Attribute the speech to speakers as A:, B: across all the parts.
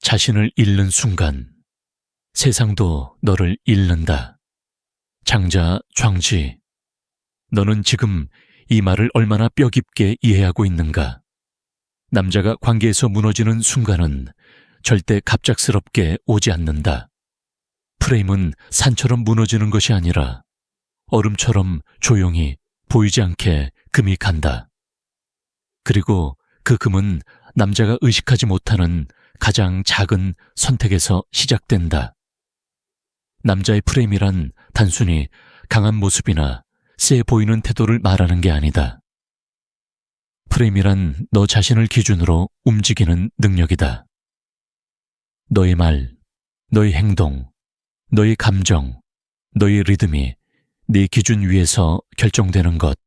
A: 자신을 잃는 순간 세상도 너를 잃는다. 장자庄지. 너는 지금 이 말을 얼마나 뼈 깊게 이해하고 있는가? 남자가 관계에서 무너지는 순간은 절대 갑작스럽게 오지 않는다. 프레임은 산처럼 무너지는 것이 아니라 얼음처럼 조용히 보이지 않게 금이 간다. 그리고 그 금은 남자가 의식하지 못하는 가장 작은 선택에서 시작된다. 남자의 프레임이란 단순히 강한 모습이나 세 보이는 태도를 말하는 게 아니다. 프레임이란 너 자신을 기준으로 움직이는 능력이다. 너의 말, 너의 행동, 너의 감정, 너의 리듬이 네 기준 위에서 결정되는 것.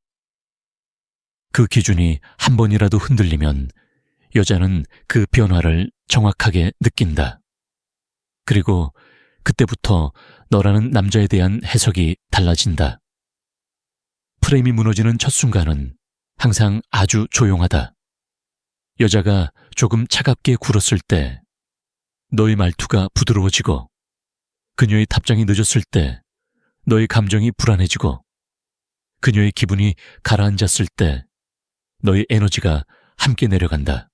A: 그 기준이 한 번이라도 흔들리면 여자는 그 변화를 정확하게 느낀다. 그리고 그때부터 너라는 남자에 대한 해석이 달라진다. 프레임이 무너지는 첫 순간은 항상 아주 조용하다. 여자가 조금 차갑게 굴었을 때 너의 말투가 부드러워지고, 그녀의 답장이 늦었을 때 너의 감정이 불안해지고, 그녀의 기분이 가라앉았을 때 너의 에너지가 함께 내려간다.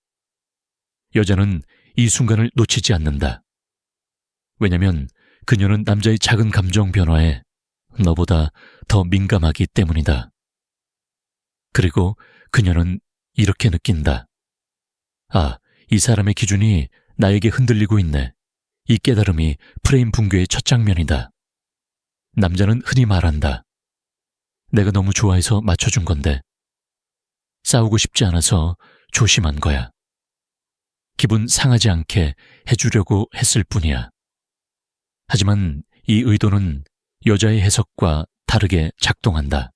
A: 여자는 이 순간을 놓치지 않는다. 왜냐면 그녀는 남자의 작은 감정 변화에 너보다 더 민감하기 때문이다. 그리고 그녀는 이렇게 느낀다. 아, 이 사람의 기준이 나에게 흔들리고 있네. 이 깨달음이 프레임 붕괴의 첫 장면이다. 남자는 흔히 말한다. 내가 너무 좋아해서 맞춰준 건데. 싸우고 싶지 않아서 조심한 거야. 기분 상하지 않게 해주려고 했을 뿐이야. 하지만 이 의도는 여자의 해석과 다르게 작동한다.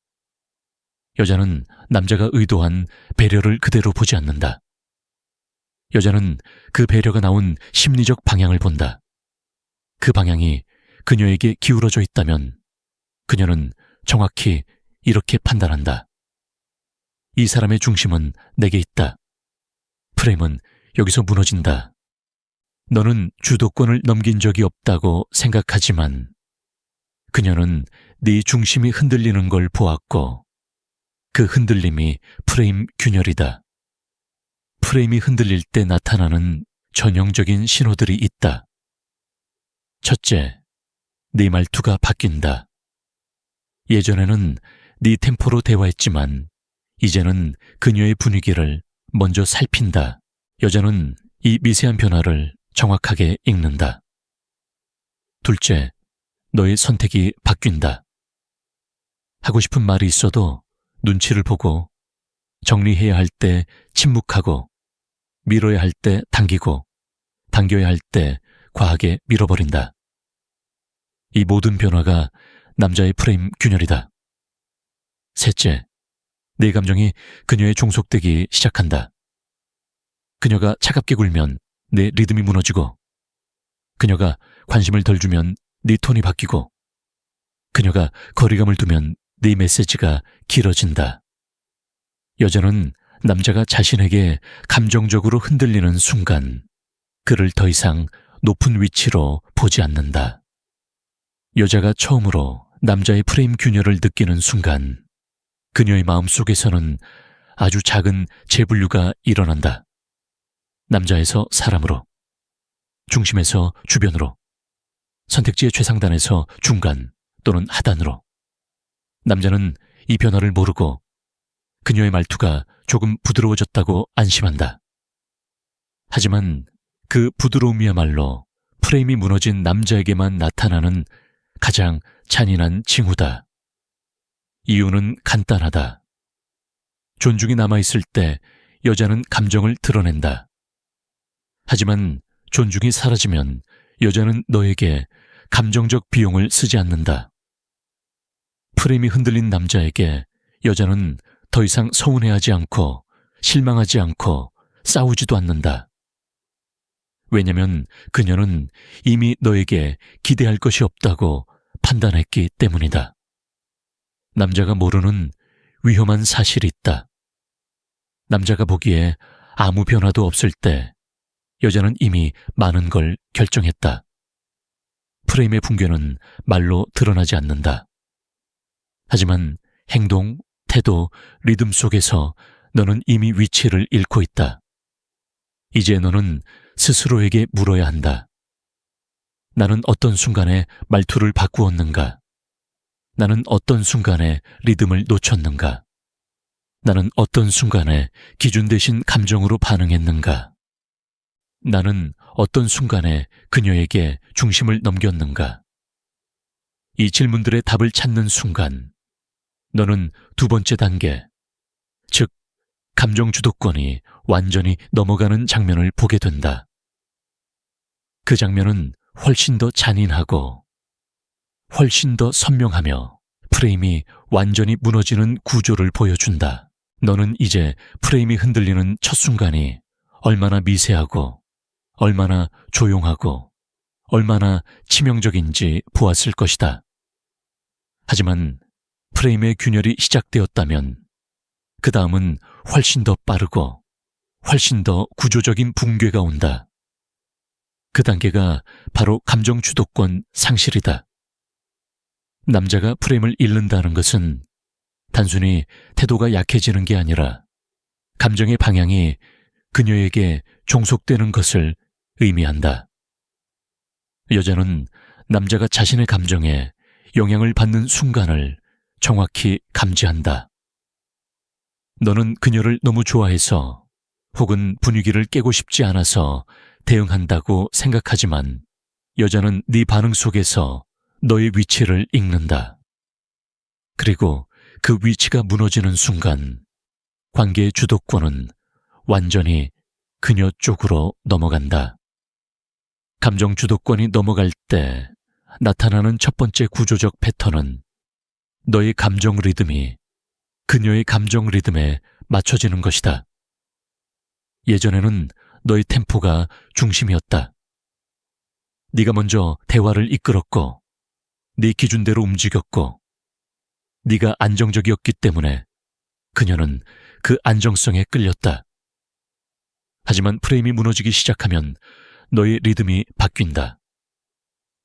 A: 여자는 남자가 의도한 배려를 그대로 보지 않는다. 여자는 그 배려가 나온 심리적 방향을 본다. 그 방향이 그녀에게 기울어져 있다면 그녀는 정확히 이렇게 판단한다. 이 사람의 중심은 내게 있다. 프레임은 여기서 무너진다. 너는 주도권을 넘긴 적이 없다고 생각하지만 그녀는 네 중심이 흔들리는 걸 보았고, 그 흔들림이 프레임 균열이다. 프레임이 흔들릴 때 나타나는 전형적인 신호들이 있다. 첫째, 네 말투가 바뀐다. 예전에는 네 템포로 대화했지만 이제는 그녀의 분위기를 먼저 살핀다. 여자는 이 미세한 변화를 정확하게 읽는다. 둘째, 너의 선택이 바뀐다. 하고 싶은 말이 있어도 눈치를 보고, 정리해야 할 때 침묵하고, 밀어야 할 때 당기고, 당겨야 할 때 과하게 밀어버린다. 이 모든 변화가 남자의 프레임 균열이다. 셋째, 내 감정이 그녀에 종속되기 시작한다. 그녀가 차갑게 굴면 내 리듬이 무너지고, 그녀가 관심을 덜 주면 네 톤이 바뀌고, 그녀가 거리감을 두면 네 메시지가 길어진다. 여자는 남자가 자신에게 감정적으로 흔들리는 순간 그를 더 이상 높은 위치로 보지 않는다. 여자가 처음으로 남자의 프레임 균열을 느끼는 순간 그녀의 마음속에서는 아주 작은 재분류가 일어난다. 남자에서 사람으로, 중심에서 주변으로, 선택지의 최상단에서 중간 또는 하단으로. 남자는 이 변화를 모르고 그녀의 말투가 조금 부드러워졌다고 안심한다. 하지만 그 부드러움이야말로 프레임이 무너진 남자에게만 나타나는 가장 잔인한 징후다. 이유는 간단하다. 존중이 남아있을 때 여자는 감정을 드러낸다. 하지만 존중이 사라지면 여자는 너에게 감정적 비용을 쓰지 않는다. 프레임이 흔들린 남자에게 여자는 더 이상 서운해하지 않고 실망하지 않고 싸우지도 않는다. 왜냐면 그녀는 이미 너에게 기대할 것이 없다고 판단했기 때문이다. 남자가 모르는 위험한 사실이 있다. 남자가 보기에 아무 변화도 없을 때 여자는 이미 많은 걸 결정했다. 프레임의 붕괴는 말로 드러나지 않는다. 하지만 행동, 태도, 리듬 속에서 너는 이미 위치를 잃고 있다. 이제 너는 스스로에게 물어야 한다. 나는 어떤 순간에 말투를 바꾸었는가? 나는 어떤 순간에 리듬을 놓쳤는가? 나는 어떤 순간에 기준 대신 감정으로 반응했는가? 나는 어떤 순간에 그녀에게 중심을 넘겼는가? 이 질문들의 답을 찾는 순간, 너는 두 번째 단계, 즉, 감정 주도권이 완전히 넘어가는 장면을 보게 된다. 그 장면은 훨씬 더 잔인하고, 훨씬 더 선명하며 프레임이 완전히 무너지는 구조를 보여준다. 너는 이제 프레임이 흔들리는 첫 순간이 얼마나 미세하고, 얼마나 조용하고, 얼마나 치명적인지 보았을 것이다. 하지만 프레임의 균열이 시작되었다면 그 다음은 훨씬 더 빠르고 훨씬 더 구조적인 붕괴가 온다. 그 단계가 바로 감정 주도권 상실이다. 남자가 프레임을 잃는다는 것은 단순히 태도가 약해지는 게 아니라 감정의 방향이 그녀에게 종속되는 것을 의미한다. 여자는 남자가 자신의 감정에 영향을 받는 순간을 정확히 감지한다. 너는 그녀를 너무 좋아해서 혹은 분위기를 깨고 싶지 않아서 대응한다고 생각하지만 여자는 네 반응 속에서 너의 위치를 읽는다. 그리고 그 위치가 무너지는 순간 관계의 주도권은 완전히 그녀 쪽으로 넘어간다. 감정 주도권이 넘어갈 때 나타나는 첫 번째 구조적 패턴은 너의 감정 리듬이 그녀의 감정 리듬에 맞춰지는 것이다. 예전에는 너의 템포가 중심이었다. 네가 먼저 대화를 이끌었고 네 기준대로 움직였고 네가 안정적이었기 때문에 그녀는 그 안정성에 끌렸다. 하지만 프레임이 무너지기 시작하면 너의 리듬이 바뀐다.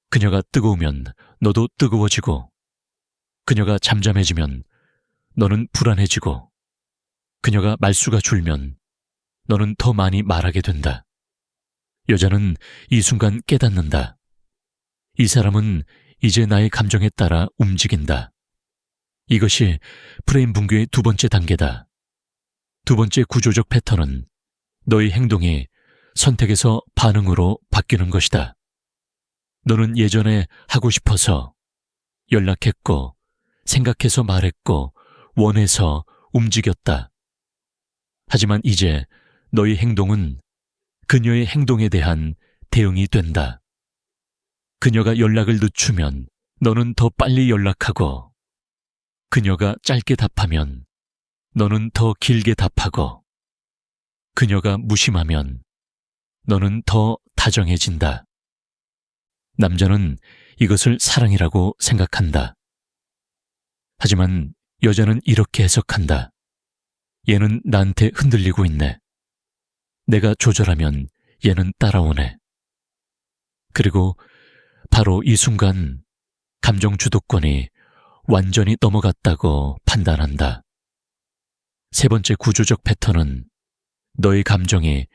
A: 그녀가 뜨거우면 너도 뜨거워지고 그녀가 잠잠해지면 너는 불안해지고 그녀가 말수가 줄면 너는 더 많이 말하게 된다. 여자는 이 순간 깨닫는다. 이 사람은 이제 나의 감정에 따라 움직인다. 이것이 프레임 붕괴의 두 번째 단계다. 두 번째 구조적 패턴은 너의 행동이 선택에서 반응으로 바뀌는 것이다. 너는 예전에 하고 싶어서 연락했고 생각해서 말했고 원해서 움직였다. 하지만 이제 너의 행동은 그녀의 행동에 대한 대응이 된다. 그녀가 연락을 늦추면 너는 더 빨리 연락하고 그녀가 짧게 답하면 너는 더 길게 답하고 그녀가 무심하면 너는 더 다정해진다. 남자는 이것을 사랑이라고 생각한다. 하지만 여자는 이렇게 해석한다. 얘는 나한테 흔들리고 있네. 내가 조절하면 얘는 따라오네. 그리고 바로 이 순간 감정 주도권이 완전히 넘어갔다고 판단한다. 세 번째 구조적 패턴은 너의 감정이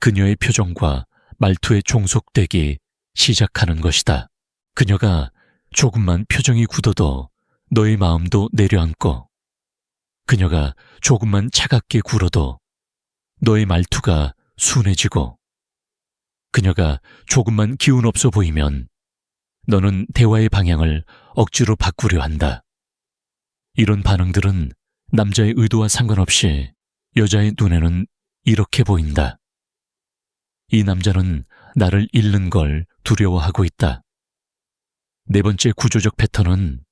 A: 그녀의 표정과 말투에 종속되기 시작하는 것이다. 그녀가 조금만 표정이 굳어도 너의 마음도 내려앉고 그녀가 조금만 차갑게 굴어도 너의 말투가 순해지고 그녀가 조금만 기운 없어 보이면 너는 대화의 방향을 억지로 바꾸려 한다. 이런 반응들은 남자의 의도와 상관없이 여자의 눈에는 이렇게 보인다. 이 남자는 나를 잃는 걸 두려워하고 있다. 네 번째 구조적 패턴은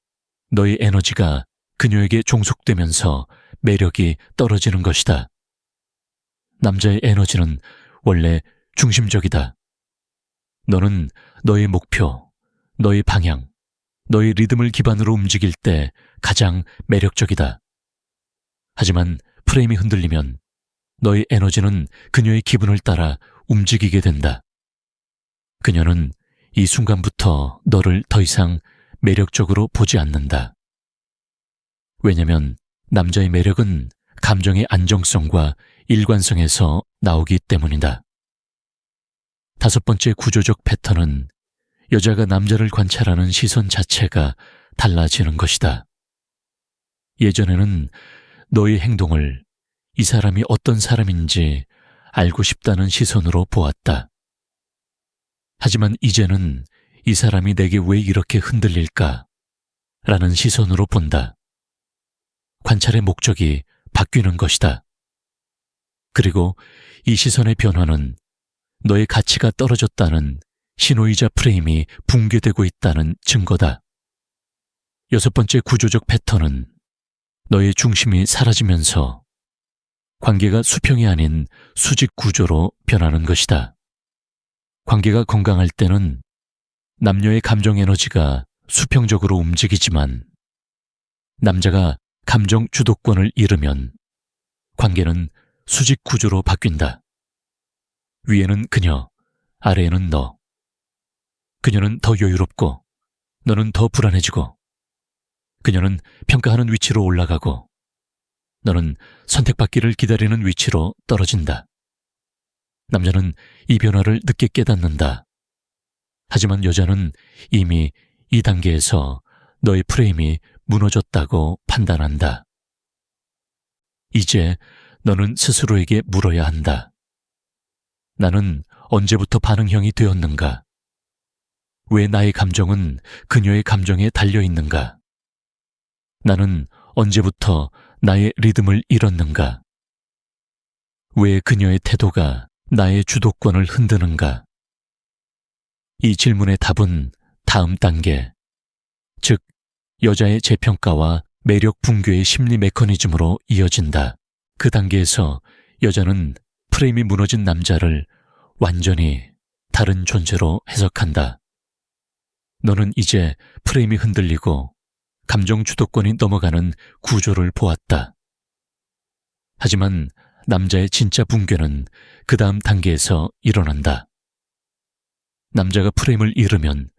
A: 너의 에너지가 그녀에게 종속되면서 매력이 떨어지는 것이다. 남자의 에너지는 원래 중심적이다. 너는 너의 목표, 너의 방향, 너의 리듬을 기반으로 움직일 때 가장 매력적이다. 하지만 프레임이 흔들리면 너의 에너지는 그녀의 기분을 따라 움직이게 된다. 그녀는 이 순간부터 너를 더 이상 매력적으로 보지 않는다. 왜냐면 남자의 매력은 감정의 안정성과 일관성에서 나오기 때문이다. 다섯 번째 구조적 패턴은 여자가 남자를 관찰하는 시선 자체가 달라지는 것이다. 예전에는 너의 행동을 이 사람이 어떤 사람인지 알고 싶다는 시선으로 보았다. 하지만 이제는 이 사람이 내게 왜 이렇게 흔들릴까? 라는 시선으로 본다. 관찰의 목적이 바뀌는 것이다. 그리고 이 시선의 변화는 너의 가치가 떨어졌다는 신호이자 프레임이 붕괴되고 있다는 증거다. 여섯 번째 구조적 패턴은 너의 중심이 사라지면서 관계가 수평이 아닌 수직 구조로 변하는 것이다. 관계가 건강할 때는 남녀의 감정 에너지가 수평적으로 움직이지만 남자가 감정 주도권을 잃으면 관계는 수직 구조로 바뀐다. 위에는 그녀, 아래에는 너. 그녀는 더 여유롭고 너는 더 불안해지고 그녀는 평가하는 위치로 올라가고 너는 선택받기를 기다리는 위치로 떨어진다. 남자는 이 변화를 늦게 깨닫는다. 하지만 여자는 이미 이 단계에서 너의 프레임이 무너졌다고 판단한다. 이제 너는 스스로에게 물어야 한다. 나는 언제부터 반응형이 되었는가? 왜 나의 감정은 그녀의 감정에 달려있는가? 나는 언제부터 나의 리듬을 잃었는가? 왜 그녀의 태도가 나의 주도권을 흔드는가? 이 질문의 답은 다음 단계, 즉 여자의 재평가와 매력 붕괴의 심리 메커니즘으로 이어진다. 그 단계에서 여자는 프레임이 무너진 남자를 완전히 다른 존재로 해석한다. 너는 이제 프레임이 흔들리고 감정 주도권이 넘어가는 구조를 보았다. 하지만 남자의 진짜 붕괴는 그 다음 단계에서 일어난다. 남자가 프레임을 잃으면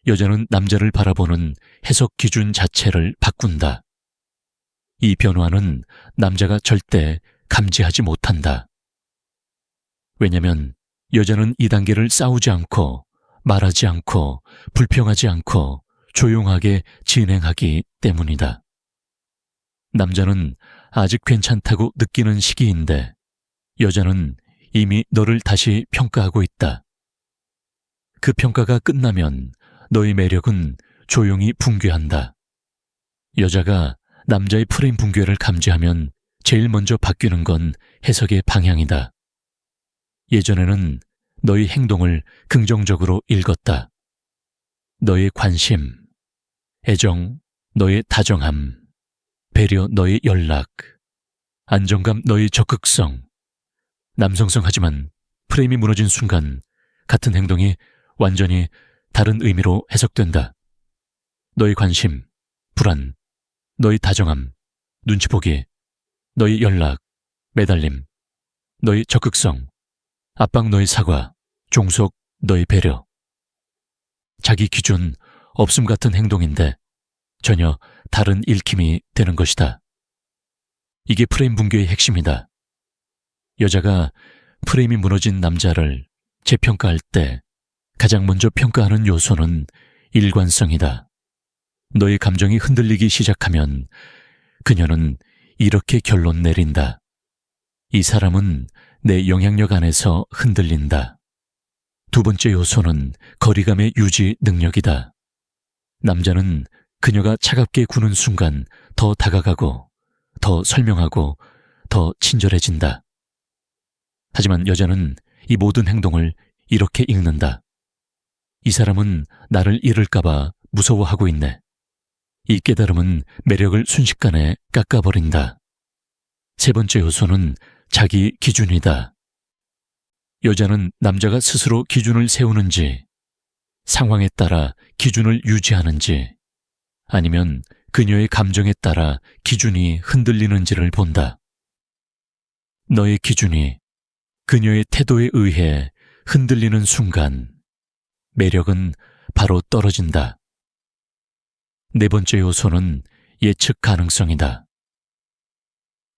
A: 여자는 남자를 바라보는 해석 기준 자체를 바꾼다. 이 변화는 남자가 절대 감지하지 못한다. 왜냐면 여자는 이 단계를 싸우지 않고 말하지 않고 불평하지 않고 조용하게 진행하기 때문이다. 남자는 아직 괜찮다고 느끼는 시기인데 여자는 이미 너를 다시 평가하고 있다. 그 평가가 끝나면 너의 매력은 조용히 붕괴한다. 여자가 남자의 프레임 붕괴를 감지하면 제일 먼저 바뀌는 건 해석의 방향이다. 예전에는 너의 행동을 긍정적으로 읽었다. 너의 관심, 애정, 너의 다정함, 배려, 너의 연락, 안정감, 너의 적극성. 남성성하지만 프레임이 무너진 순간 같은 행동이 완전히 다른 의미로 해석된다. 너의 관심, 불안, 너의 다정함, 눈치 보기, 너의 연락, 매달림, 너의 적극성, 압박 너의 사과, 종속 너의 배려. 자기 기준 없음 같은 행동인데 전혀 다른 읽힘이 되는 것이다. 이게 프레임 붕괴의 핵심이다. 여자가 프레임이 무너진 남자를 재평가할 때 가장 먼저 평가하는 요소는 일관성이다. 너의 감정이 흔들리기 시작하면 그녀는 이렇게 결론 내린다. 이 사람은 내 영향력 안에서 흔들린다. 두 번째 요소는 거리감의 유지 능력이다. 남자는 그녀가 차갑게 구는 순간 더 다가가고 더 설명하고 더 친절해진다. 하지만 여자는 이 모든 행동을 이렇게 읽는다. 이 사람은 나를 잃을까봐 무서워하고 있네. 이 깨달음은 매력을 순식간에 깎아버린다. 세 번째 요소는 자기 기준이다. 여자는 남자가 스스로 기준을 세우는지, 상황에 따라 기준을 유지하는지, 아니면 그녀의 감정에 따라 기준이 흔들리는지를 본다. 너의 기준이 그녀의 태도에 의해 흔들리는 순간 매력은 바로 떨어진다. 네 번째 요소는 예측 가능성이다.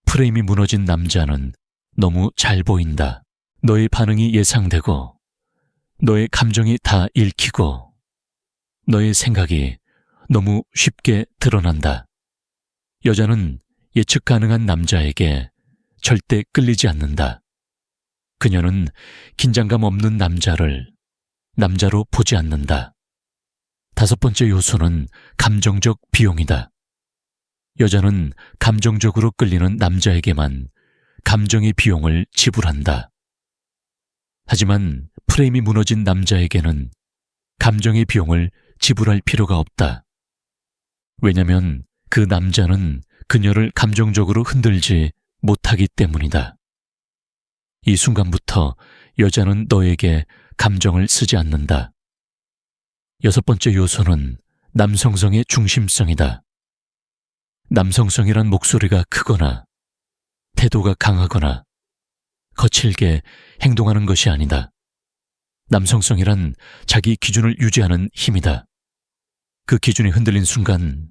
A: 프레임이 무너진 남자는 너무 잘 보인다. 너의 반응이 예상되고, 너의 감정이 다 읽히고, 너의 생각이 너무 쉽게 드러난다. 여자는 예측 가능한 남자에게 절대 끌리지 않는다. 그녀는 긴장감 없는 남자를 남자로 보지 않는다. 다섯 번째 요소는 감정적 비용이다. 여자는 감정적으로 끌리는 남자에게만 감정의 비용을 지불한다. 하지만 프레임이 무너진 남자에게는 감정의 비용을 지불할 필요가 없다. 왜냐하면 그 남자는 그녀를 감정적으로 흔들지 못하기 때문이다. 이 순간부터 여자는 너에게 감정을 쓰지 않는다. 여섯 번째 요소는 남성성의 중심성이다. 남성성이란 목소리가 크거나 태도가 강하거나 거칠게 행동하는 것이 아니다. 남성성이란 자기 기준을 유지하는 힘이다. 그 기준이 흔들린 순간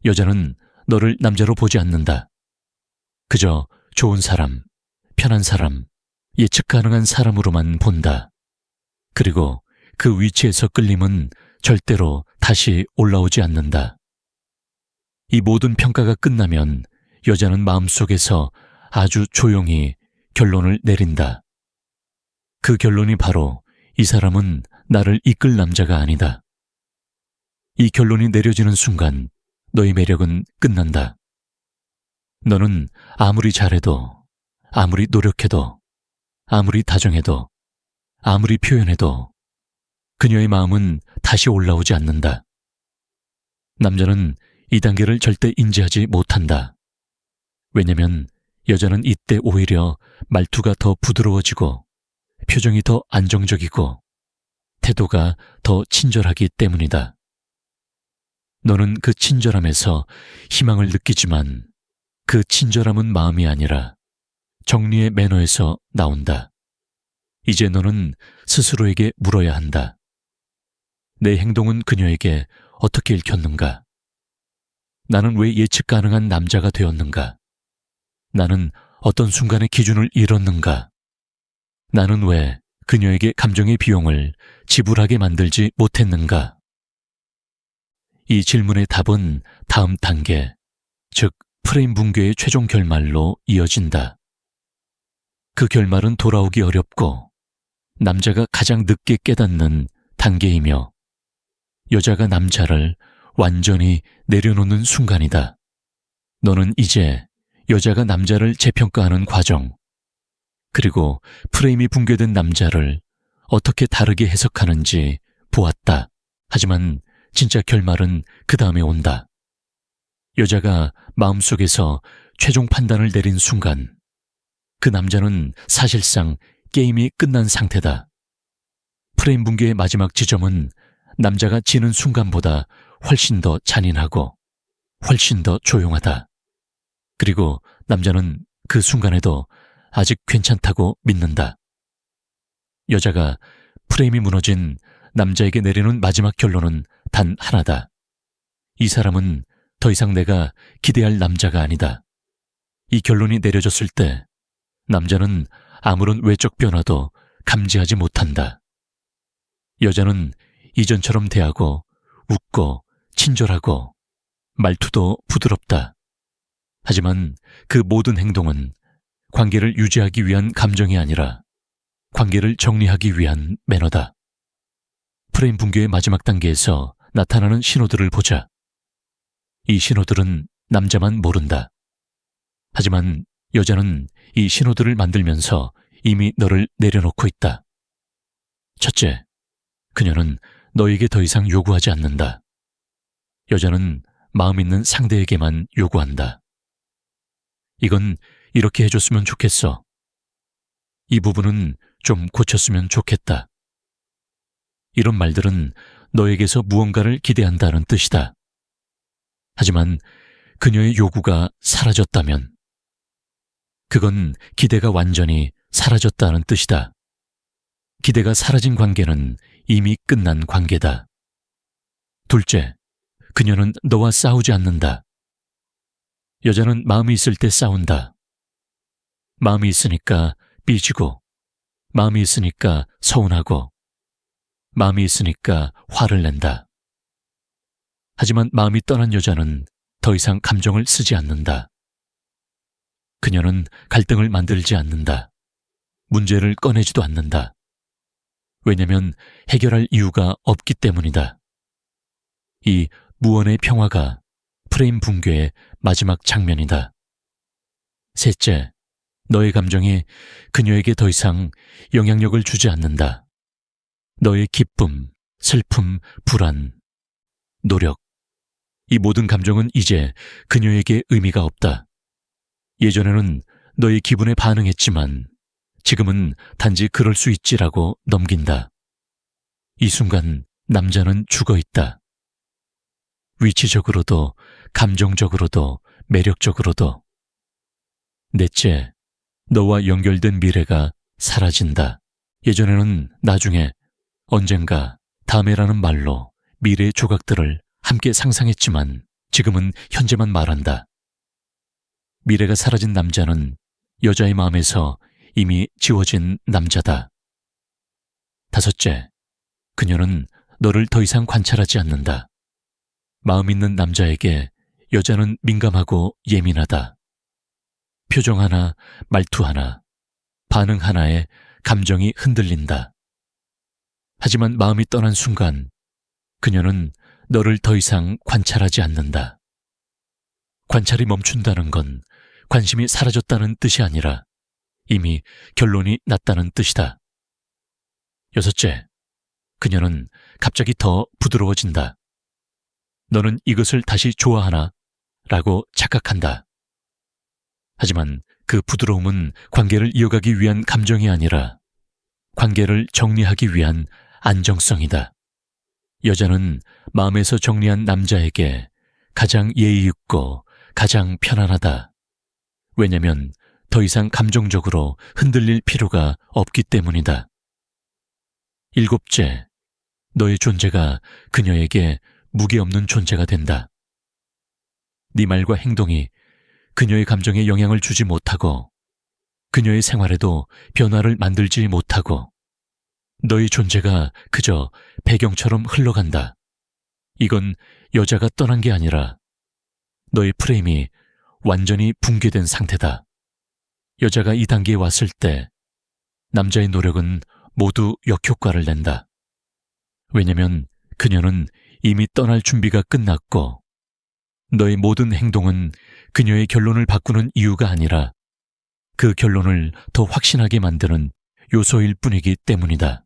A: 여자는 너를 남자로 보지 않는다. 그저 좋은 사람, 편한 사람, 예측 가능한 사람으로만 본다. 그리고 그 위치에서 끌림은 절대로 다시 올라오지 않는다. 이 모든 평가가 끝나면 여자는 마음속에서 아주 조용히 결론을 내린다. 그 결론이 바로 이 사람은 나를 이끌 남자가 아니다. 이 결론이 내려지는 순간 너의 매력은 끝난다. 너는 아무리 잘해도, 아무리 노력해도, 아무리 다정해도, 아무리 표현해도 그녀의 마음은 다시 올라오지 않는다. 남자는 이 단계를 절대 인지하지 못한다. 왜냐면 여자는 이때 오히려 말투가 더 부드러워지고 표정이 더 안정적이고 태도가 더 친절하기 때문이다. 너는 그 친절함에서 희망을 느끼지만 그 친절함은 마음이 아니라 정리의 매너에서 나온다. 이제 너는 스스로에게 물어야 한다. 내 행동은 그녀에게 어떻게 읽혔는가? 나는 왜 예측 가능한 남자가 되었는가? 나는 어떤 순간에 기준을 잃었는가? 나는 왜 그녀에게 감정의 비용을 지불하게 만들지 못했는가? 이 질문의 답은 다음 단계, 즉 프레임 붕괴의 최종 결말로 이어진다. 그 결말은 돌아오기 어렵고 남자가 가장 늦게 깨닫는 단계이며 여자가 남자를 완전히 내려놓는 순간이다. 너는 이제 여자가 남자를 재평가하는 과정, 그리고 프레임이 붕괴된 남자를 어떻게 다르게 해석하는지 보았다. 하지만 진짜 결말은 그 다음에 온다. 여자가 마음속에서 최종 판단을 내린 순간, 그 남자는 사실상 게임이 끝난 상태다. 프레임 붕괴의 마지막 지점은 남자가 지는 순간보다 훨씬 더 잔인하고 훨씬 더 조용하다. 그리고 남자는 그 순간에도 아직 괜찮다고 믿는다. 여자가 프레임이 무너진 남자에게 내리는 마지막 결론은 단 하나다. 이 사람은 더 이상 내가 기대할 남자가 아니다. 이 결론이 내려졌을 때 남자는 아무런 외적 변화도 감지하지 못한다. 여자는 이전처럼 대하고 웃고 친절하고 말투도 부드럽다. 하지만 그 모든 행동은 관계를 유지하기 위한 감정이 아니라 관계를 정리하기 위한 매너다. 프레임 붕괴의 마지막 단계에서 나타나는 신호들을 보자. 이 신호들은 남자만 모른다. 하지만 여자는 이 신호들을 만들면서 이미 너를 내려놓고 있다. 첫째, 그녀는 너에게 더 이상 요구하지 않는다. 여자는 마음 있는 상대에게만 요구한다. 이건 이렇게 해줬으면 좋겠어. 이 부분은 좀 고쳤으면 좋겠다. 이런 말들은 너에게서 무언가를 기대한다는 뜻이다. 하지만 그녀의 요구가 사라졌다면, 그건 기대가 완전히 사라졌다는 뜻이다. 기대가 사라진 관계는 이미 끝난 관계다. 둘째, 그녀는 너와 싸우지 않는다. 여자는 마음이 있을 때 싸운다. 마음이 있으니까 삐지고, 마음이 있으니까 서운하고, 마음이 있으니까 화를 낸다. 하지만 마음이 떠난 여자는 더 이상 감정을 쓰지 않는다. 그녀는 갈등을 만들지 않는다. 문제를 꺼내지도 않는다. 왜냐면 해결할 이유가 없기 때문이다. 이 무언의 평화가 프레임 붕괴의 마지막 장면이다. 셋째, 너의 감정이 그녀에게 더 이상 영향력을 주지 않는다. 너의 기쁨, 슬픔, 불안, 노력, 이 모든 감정은 이제 그녀에게 의미가 없다. 예전에는 너의 기분에 반응했지만 지금은 단지 그럴 수 있지라고 넘긴다. 이 순간 남자는 죽어있다. 위치적으로도, 감정적으로도, 매력적으로도. 넷째, 너와 연결된 미래가 사라진다. 예전에는 나중에, 언젠가, 다음에라는 말로 미래의 조각들을 함께 상상했지만 지금은 현재만 말한다. 미래가 사라진 남자는 여자의 마음에서 이미 지워진 남자다. 다섯째, 그녀는 너를 더 이상 관찰하지 않는다. 마음 있는 남자에게 여자는 민감하고 예민하다. 표정 하나, 말투 하나, 반응 하나에 감정이 흔들린다. 하지만 마음이 떠난 순간 그녀는 너를 더 이상 관찰하지 않는다. 관찰이 멈춘다는 건 관심이 사라졌다는 뜻이 아니라 이미 결론이 났다는 뜻이다. 여섯째, 그녀는 갑자기 더 부드러워진다. 너는 이것을 다시 좋아하나? 라고 착각한다. 하지만 그 부드러움은 관계를 이어가기 위한 감정이 아니라 관계를 정리하기 위한 안정성이다. 여자는 마음에서 정리한 남자에게 가장 예의 있고 가장 편안하다. 왜냐면 더 이상 감정적으로 흔들릴 필요가 없기 때문이다. 일곱째, 너의 존재가 그녀에게 무게 없는 존재가 된다. 네 말과 행동이 그녀의 감정에 영향을 주지 못하고 그녀의 생활에도 변화를 만들지 못하고 너의 존재가 그저 배경처럼 흘러간다. 이건 여자가 떠난 게 아니라 너의 프레임이 완전히 붕괴된 상태다. 여자가 이 단계에 왔을 때 남자의 노력은 모두 역효과를 낸다. 왜냐면 그녀는 이미 떠날 준비가 끝났고 너의 모든 행동은 그녀의 결론을 바꾸는 이유가 아니라 그 결론을 더 확신하게 만드는 요소일 뿐이기 때문이다.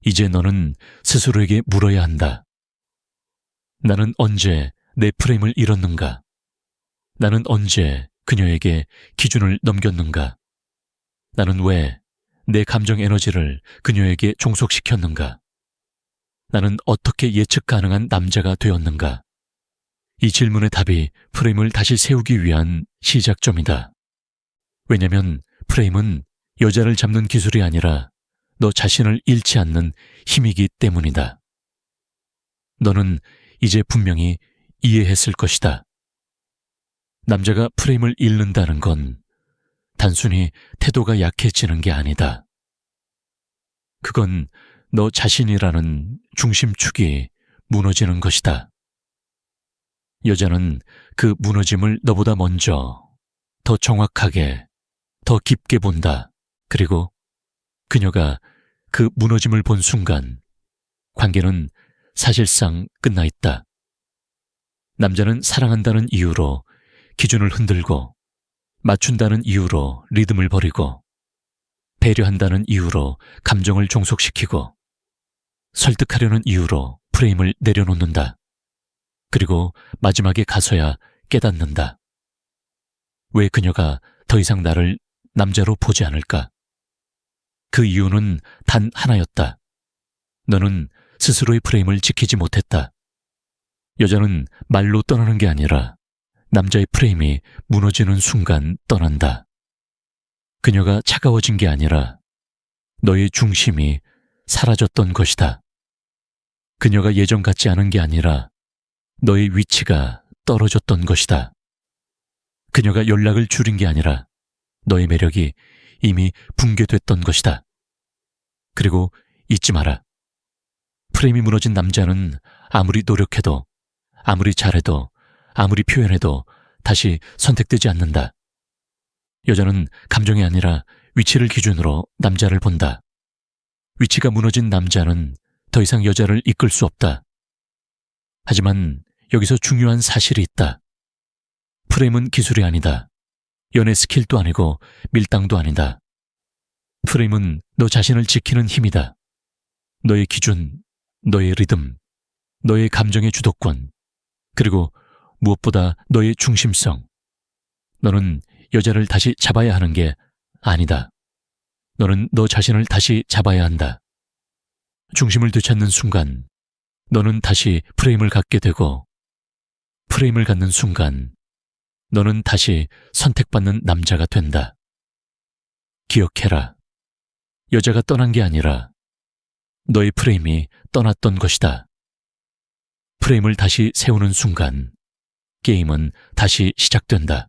A: 이제 너는 스스로에게 물어야 한다. 나는 언제 내 프레임을 잃었는가? 나는 언제 그녀에게 기준을 넘겼는가? 나는 왜 내 감정 에너지를 그녀에게 종속시켰는가? 나는 어떻게 예측 가능한 남자가 되었는가? 이 질문의 답이 프레임을 다시 세우기 위한 시작점이다. 왜냐면 프레임은 여자를 잡는 기술이 아니라 너 자신을 잃지 않는 힘이기 때문이다. 너는 이제 분명히 이해했을 것이다. 남자가 프레임을 잃는다는 건 단순히 태도가 약해지는 게 아니다. 그건 너 자신이라는 중심축이 무너지는 것이다. 여자는 그 무너짐을 너보다 먼저, 더 정확하게, 더 깊게 본다. 그리고 그녀가 그 무너짐을 본 순간 관계는 사실상 끝나 있다. 남자는 사랑한다는 이유로 기준을 흔들고 맞춘다는 이유로 리듬을 버리고 배려한다는 이유로 감정을 종속시키고 설득하려는 이유로 프레임을 내려놓는다. 그리고 마지막에 가서야 깨닫는다. 왜 그녀가 더 이상 나를 남자로 보지 않을까? 그 이유는 단 하나였다. 너는 스스로의 프레임을 지키지 못했다. 여자는 말로 떠나는 게 아니라 남자의 프레임이 무너지는 순간 떠난다. 그녀가 차가워진 게 아니라 너의 중심이 사라졌던 것이다. 그녀가 예전 같지 않은 게 아니라 너의 위치가 떨어졌던 것이다. 그녀가 연락을 줄인 게 아니라 너의 매력이 이미 붕괴됐던 것이다. 그리고 잊지 마라. 프레임이 무너진 남자는 아무리 노력해도, 아무리 잘해도, 아무리 표현해도 다시 선택되지 않는다. 여자는 감정이 아니라 위치를 기준으로 남자를 본다. 위치가 무너진 남자는 더 이상 여자를 이끌 수 없다. 하지만 여기서 중요한 사실이 있다. 프레임은 기술이 아니다. 연애 스킬도 아니고 밀당도 아니다. 프레임은 너 자신을 지키는 힘이다. 너의 기준, 너의 리듬, 너의 감정의 주도권, 그리고 무엇보다 너의 중심성. 너는 여자를 다시 잡아야 하는 게 아니다. 너는 너 자신을 다시 잡아야 한다. 중심을 되찾는 순간 너는 다시 프레임을 갖게 되고, 프레임을 갖는 순간 너는 다시 선택받는 남자가 된다. 기억해라. 여자가 떠난 게 아니라 너의 프레임이 떠났던 것이다. 프레임을 다시 세우는 순간 게임은 다시 시작된다.